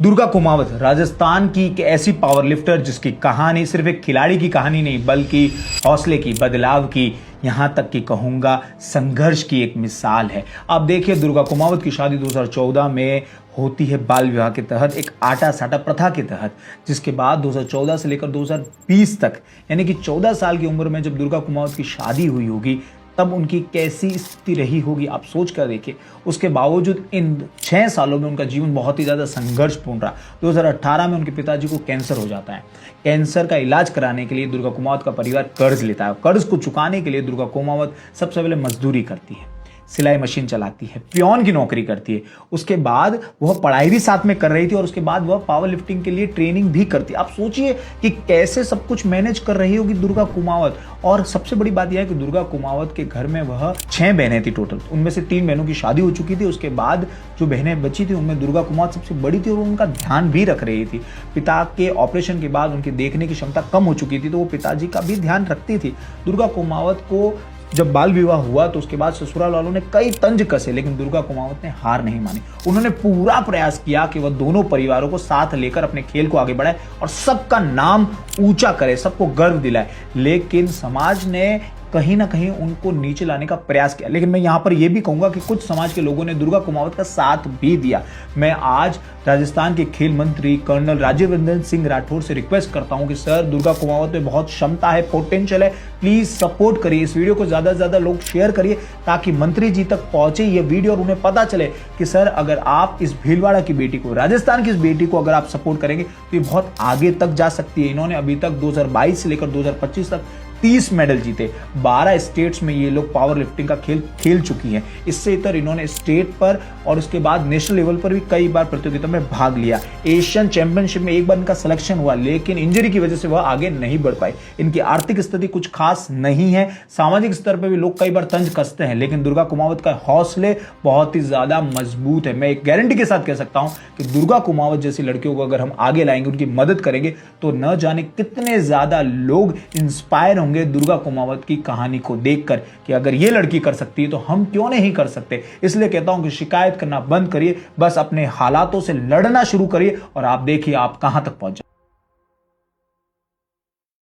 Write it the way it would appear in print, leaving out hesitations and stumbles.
दुर्गा कुमावत राजस्थान की एक ऐसी पावर लिफ्टर जिसकी कहानी सिर्फ एक खिलाड़ी की कहानी नहीं बल्कि हौसले की, बदलाव की, यहां तक कि कहूंगा संघर्ष की एक मिसाल है। आप देखिए, दुर्गा कुमावत की शादी 2014 में होती है बाल विवाह के तहत, एक आटा साटा प्रथा के तहत, जिसके बाद 2014 से लेकर 2020 तक यानी कि 14 साल की उम्र में जब दुर्गा कुमावत की शादी हुई होगी तब उनकी कैसी स्थिति रही होगी आप सोच कर देखिए। उसके बावजूद इन 6 सालों में उनका जीवन बहुत ही ज़्यादा संघर्षपूर्ण रहा। 2018 में उनके पिताजी को कैंसर हो जाता है। कैंसर का इलाज कराने के लिए दुर्गा कुमावत का परिवार कर्ज लेता है। कर्ज को चुकाने के लिए दुर्गा कुमावत सबसे पहले मजदूरी करती है, सिलाई मशीन चलाती है, पियोन की नौकरी करती है। उसके बाद वह पढ़ाई भी साथ में कर रही थी और उसके बाद वह पावर लिफ्टिंग के लिए ट्रेनिंग भी करती है। आप सोचिए कि कैसे सब कुछ मैनेज कर रही होगी दुर्गा कुमावत। और सबसे बड़ी बात यह है कि दुर्गा कुमावत के घर में वह 6 बहनें थी टोटल, उनमें से 3 बहनों की शादी हो चुकी थी। उसके बाद जो बहनें बची थी उनमें दुर्गा कुमावत सबसे बड़ी थी और उनका ध्यान भी रख रही थी। पिता के ऑपरेशन के बाद उनकी देखने की क्षमता कम हो चुकी थी तो वो पिताजी का भी ध्यान रखती थी। दुर्गा कुमावत को जब बाल विवाह हुआ तो उसके बाद ससुराल वालों ने कई तंज कसे, लेकिन दुर्गा कुमावत ने हार नहीं मानी। उन्होंने पूरा प्रयास किया कि वह दोनों परिवारों को साथ लेकर अपने खेल को आगे बढ़ाए और सबका नाम ऊंचा करे, सबको गर्व दिलाए। लेकिन समाज ने कहीं ना कहीं उनको नीचे लाने का प्रयास किया। लेकिन मैं यहां पर यह भी कहूंगा कि कुछ समाज के लोगों ने दुर्गा कुमावत का साथ भी दिया। मैं आज राजस्थान के खेल मंत्री कर्नल राज्यवर्धन सिंह राठौर से रिक्वेस्ट करता हूं कि सर, दुर्गा कुमावत में बहुत क्षमता है, पोटेंशियल है, प्लीज सपोर्ट करिए। इस वीडियो को ज्यादा से ज्यादा लोग शेयर करिए ताकि मंत्री जी तक पहुंचे ये वीडियो और उन्हें पता चले कि सर, अगर आप इस भीलवाड़ा की बेटी को, राजस्थान की इस बेटी को अगर आप सपोर्ट करेंगे तो ये बहुत आगे तक जा सकती है। इन्होंने अभी तक 2022 से लेकर 2025 तक 30 मेडल जीते। 12 स्टेट्स में ये लोग पावर लिफ्टिंग का खेल चुकी हैं। इससे इतर इन्होंने स्टेट पर और उसके बाद नेशनल लेवल पर भी कई बार प्रतियोगिता में भाग लिया। एशियन चैंपियनशिप में एक बार इनका सिलेक्शन हुआ, लेकिन इंजरी की वजह से वह आगे नहीं बढ़ पाई। इनकी आर्थिक स्थिति कुछ खास नहीं है। सामाजिक स्तर पर भी लोग कई बार तंज कसते हैं, लेकिन दुर्गा कुमावत का हौसले बहुत ही ज्यादा मजबूत है। मैं एक गारंटी के साथ कह सकता हूं कि दुर्गा कुमावत जैसी लड़कियों को अगर हम आगे लाएंगे, उनकी मदद करेंगे, तो न जाने कितने ज्यादा लोग इंस्पायर होंगे दुर्गा कुमावत की कहानी को देखकर कि अगर ये लड़की कर सकती है तो हम क्यों नहीं कर सकते। इसलिए कहता हूं कि शिकायत करना बंद करिए, बस अपने हालातों से लड़ना शुरू करिए और आप देखिए आप कहां तक पहुंच जाए।